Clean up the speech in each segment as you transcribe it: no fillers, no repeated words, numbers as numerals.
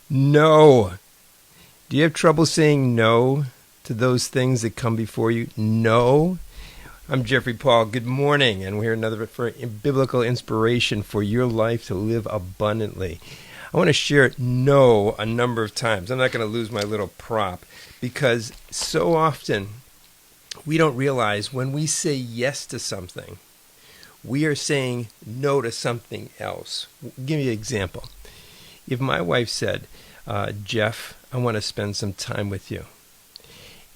No. Do you have trouble saying no to those things that come before you? No. I'm Jeffrey Paul. Good morning, and we're here another for biblical inspiration for your life to live abundantly. I want to share no a number of times. I'm not going to lose my little prop because so often we don't realize when we say yes to something, we are saying no to something else. Give me an example. If my wife said, Jeff, I want to spend some time with you,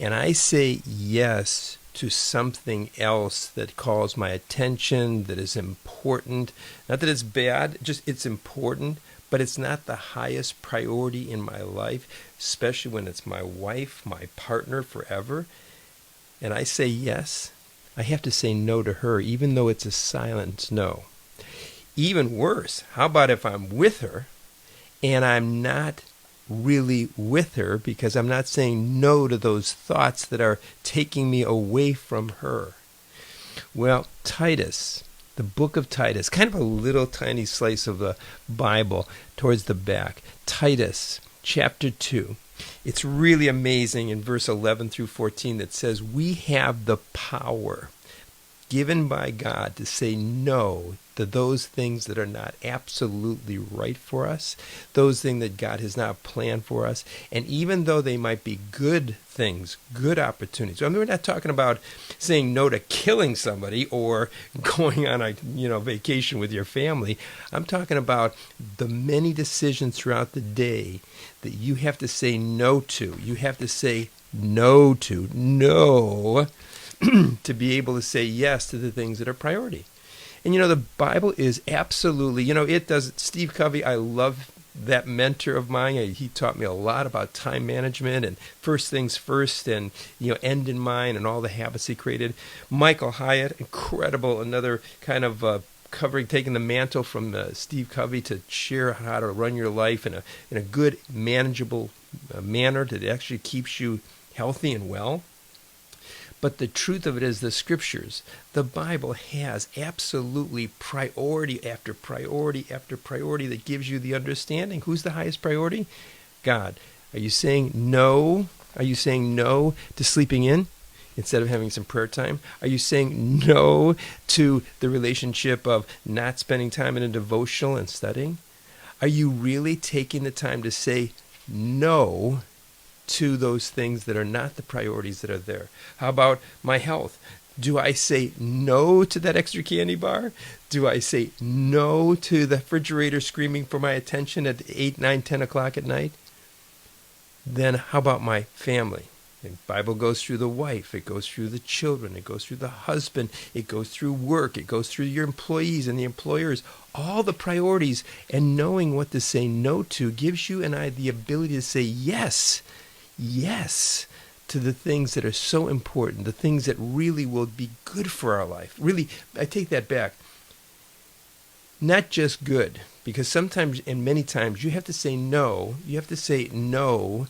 and I say yes to something else that calls my attention, that is important, not that it's bad, just it's important, but it's not the highest priority in my life, especially when it's my wife, my partner forever, and I say yes, I have to say no to her, even though it's a silent no. Even worse, how about if I'm with her and I'm not really with her because I'm not saying no to those thoughts that are taking me away from her? Well, Titus, the book of Titus, kind of a little tiny slice of the Bible towards the back. Titus chapter 2. It's really amazing in verse 11 through 14 that says we have the power given by God to say no to those things that are not absolutely right for us, those things that God has not planned for us, and even though they might be good things, good opportunities. I mean, we're not talking about saying no to killing somebody or going on a vacation with your family. I'm talking about the many decisions throughout the day that you have to say no to. You have to say no to, to be able to say yes to the things that are priority. And the Bible is absolutely, it does. Steve Covey, I love that mentor of mine. He taught me a lot about time management and first things first and, end in mind and all the habits he created. Michael Hyatt, incredible, another kind of taking the mantle from Steve Covey to share how to run your life in a good, manageable manner that actually keeps you healthy and well. But the truth of it is the scriptures, the Bible has absolutely priority after priority after priority that gives you the understanding. Who's the highest priority? God. Are you saying no? Are you saying no to sleeping in instead of having some prayer time? Are you saying no to the relationship of not spending time in a devotional and studying? Are you really taking the time to say no to those things that are not the priorities that are there? How about my health? Do I say no to that extra candy bar? Do I say no to the refrigerator screaming for my attention at 8, 9, 10 o'clock at night? Then how about my family? The Bible goes through the wife, it goes through the children, it goes through the husband, it goes through work, it goes through your employees and the employers, all the priorities, and knowing what to say no to gives you and I the ability to say yes to the things that are so important, the things that really will be good for our life. Really, I take that back. Not just good, because sometimes and many times you have to say no. You have to say no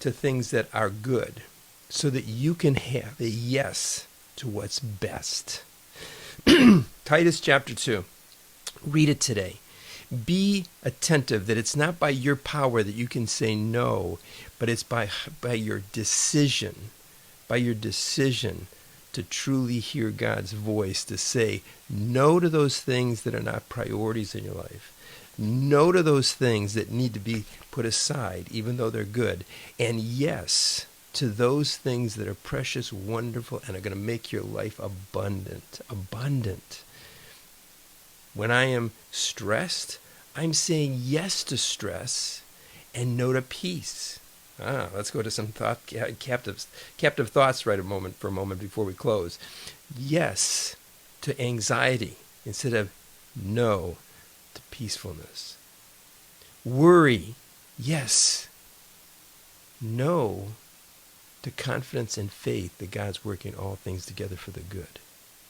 to things that are good so that you can have a yes to what's best. Titus chapter 2. Read it today. Be attentive that it's not by your power that you can say no, but it's by your decision, to truly hear God's voice, to say no to those things that are not priorities in your life. No to those things that need to be put aside, even though they're good. And yes to those things that are precious, wonderful, and are going to make your life abundant. When I am stressed, I'm saying yes to stress and no to peace. Let's go to some captive thoughts for a moment before we close. Yes to anxiety instead of no to peacefulness. Worry, yes. No to confidence and faith that God's working all things together for the good.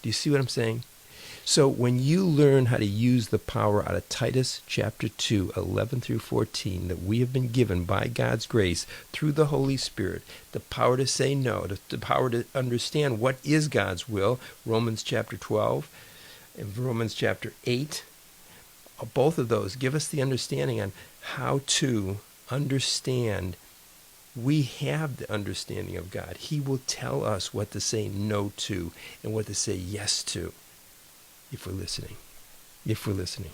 Do you see what I'm saying? So when you learn how to use the power out of Titus chapter 2, 11 through 14, that we have been given by God's grace through the Holy Spirit, the power to say no, the power to understand what is God's will, Romans chapter 12 and Romans chapter 8, both of those give us the understanding on how to understand we have the understanding of God. He will tell us what to say no to and what to say yes to if we're listening. If we're listening.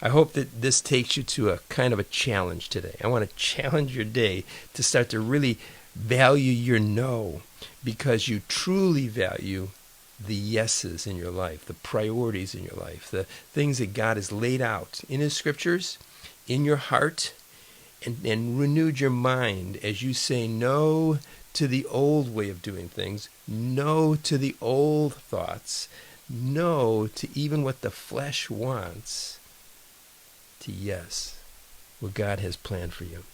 I hope that this takes you to a kind of a challenge today. I want to challenge your day to start to really value your no, because you truly value the yeses in your life, the priorities in your life, the things that God has laid out in his scriptures, in your heart, and renewed your mind as you say no to the old way of doing things, no to the old thoughts, no to even what the flesh wants, to yes, what God has planned for you,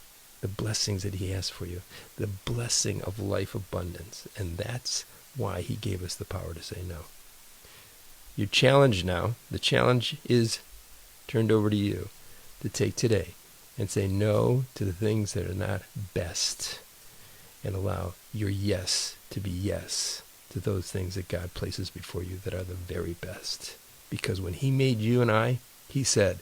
the blessings that he has for you, the blessing of life abundance. And that's why he gave us the power to say no. Your challenge now, the challenge is turned over to you to take today and say no to the things that are not best, and allow your yes to be yes to those things that God places before you that are the very best. Because when he made you and I, he said,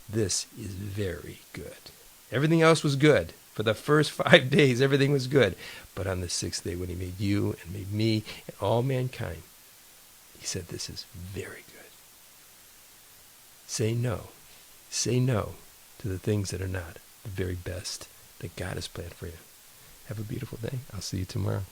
this is very good. Everything else was good. For the first 5 days, everything was good. But on the sixth day, when he made you and made me and all mankind, he said, this is very good. Say no. Say no to the things that are not the very best that God has planned for you. Have a beautiful day. I'll see you tomorrow.